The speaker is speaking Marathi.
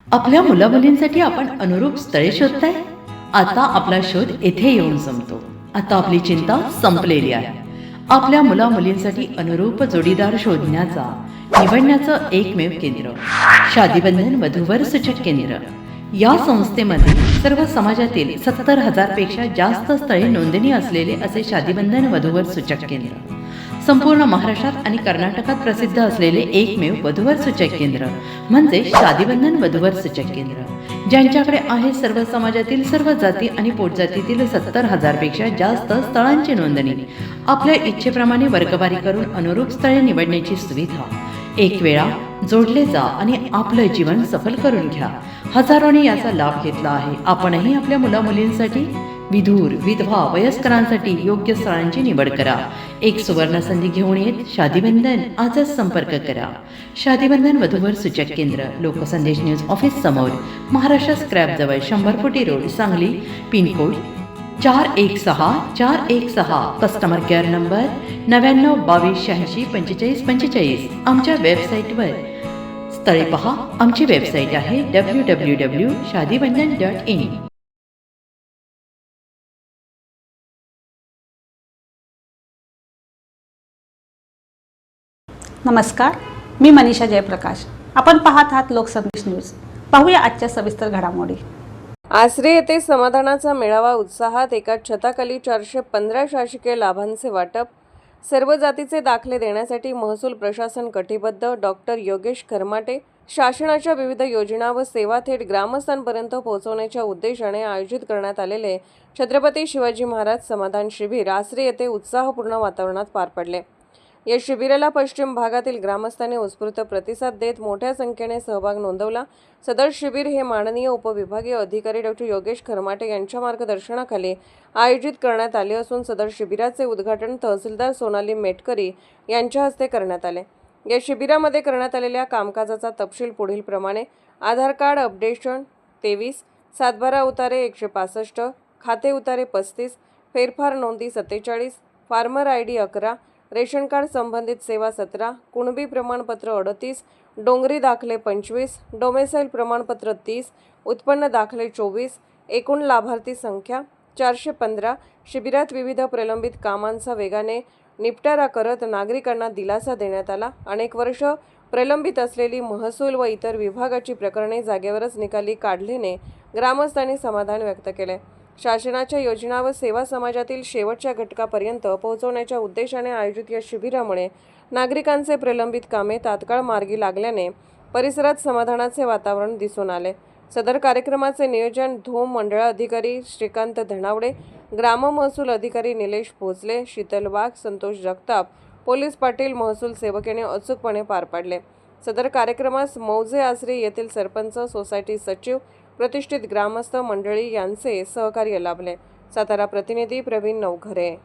आपल्या मुलामुलींसाठी आपण अनुरूप स्थळे शोधताय? आता आपला शोध येथे येऊन संपतो. आता आपली चिंता संपलेली आहे. आपल्या मुलामुलींसाठी अनुरूप जोडीदार शोधण्याचा निवडण्याचं एकमेव केंद्र शादीबंधन वधूवर सूचक केंद्र. या संस्थेमध्ये सर्व समाजातील 70,000 पेक्षा जास्त स्थळे नोंदणी असलेले असे शादीबंधन वधूवर सूचक केंद्र. संपूर्ण महाराष्ट्रात आणि कर्नाटकात प्रसिद्ध असलेले एकमेव वधूवर सूचक केंद्र म्हणजे शादीबंधन वधूवर सूचक केंद्र, ज्यांच्याकडे आहे सर्व समाजातील सर्व जाती आणि पोटजातीतील 70,000 पेक्षा जास्त स्थळांची नोंदणी. आपल्या इच्छेप्रमाणे वर्गवारी करून अनुरूप स्थळे निवडण्याची सुविधा. एक वेळा जोडले जा आणि आपलं जीवन सफल करून घ्या. हजारोंनी याचा लाभ घेतला आहे. आपणही आपल्या मुलामुलींसाठी, विधूर, विधवा, वयस्करांसाठी योग्य स्थळांची निवड करा. एक सुवर्ण संधी घेऊन येत शादीबंधन. आजच संपर्क करा. शादीबंधन वधूवर सूचक केंद्र, लोकसंदेश न्यूज ऑफिस समोर, महाराष्ट्र स्क्रॅप जवळ, 100 फुटी road, Sangli. Pincode 416 customer care number 9922864545. आमच्या वेबसाईटवर स्थळे पहा. आमची वेबसाईट आहे www.shadibandhan.in. नमस्कार, मी मनीषा जयप्रकाश. आपण पाहत आहात लोकसंदेश न्यूज. पाहूया आजच्या सविस्तर घडामोडी. आसरे येथे समाधानाचा मेळावा उत्साहात. एका छताखाली 415 शासकीय लाभांचे वाटप. सर्व जातीचे दाखले देण्यासाठी महसूल प्रशासन कटिबद्ध. डॉक्टर योगेश खरमाटे. शासनाच्या विविध योजना व सेवा थेट ग्रामस्थांपर्यंत पोहोचवण्याच्या उद्देशाने आयोजित करण्यात आलेले छत्रपती शिवाजी महाराज समाधान शिबिर आसरे येथे उत्साहपूर्ण वातावरणात पार पडले. या शिबिराला पश्चिम भागातील ग्रामस्थांनी उत्स्फूर्त प्रतिसाद देत मोठ्या संख्येने सहभाग नोंदवला. सदर शिबिर हे माननीय उपविभागीय अधिकारी डॉक्टर योगेश खरमाटे यांच्या मार्गदर्शनाखाली आयोजित करण्यात आले असून सदर शिबिराचे उद्घाटन तहसीलदार सोनाली मेटकरी यांच्या हस्ते करण्यात आले. या शिबिरामध्ये करण्यात आलेल्या कामकाजाचा तपशील पुढील प्रमाणे. आधार कार्ड अपडेशन 23, सातबारा उतारे 165, खाते उतारे 35, फेरफार नोंदी 47, फार्मर ID 11, रेशन कार्ड संबंधित सेवा 17, कुणबी प्रमाणपत्र 38, डोंगरी दाखले 25, डोमेसाईल प्रमाणपत्र 30, उत्पन्न दाखले 24, एकूण लाभार्थी संख्या 415. शिबिरात विविध प्रलंबित कामांचा वेगाने निपटारा करत नागरिकांना दिलासा देण्यात आला. अनेक वर्ष प्रलंबित असलेली महसूल व इतर विभागाची प्रकरणे जागेवरच निकाली काढल्याने ग्रामस्थांनी समाधान व्यक्त केले. शासनाच्या योजना व सेवा समाजातील शेवटच्या घटकापर्यंत पोहोचवण्याच्या उद्देशाने आयोजित या शिबिरामुळे नागरिकांचे प्रलंबित कामे तात्काळ मार्गी लागल्याने परिसरात समाधानाचे वातावरण दिसून आले. सदर कार्यक्रमाचे नियोजन धोम मंडळ अधिकारी श्रीकांत धनावडे, ग्राम महसूल अधिकारी निलेश भोसले, शीतल वाघ, संतोष जगताप, पोलीस पाटील, महसूल सेवक यांनी अचूकपणे पार पाडले. सदर कार्यक्रमास मौजे आसरे येथील सरपंच, सोसायटी सचिव, प्रतिष्ठित ग्रामस्थ मंडळी यांचे सहकार्य लाभले. सातारा प्रतिनिधी प्रवीण नवघरे.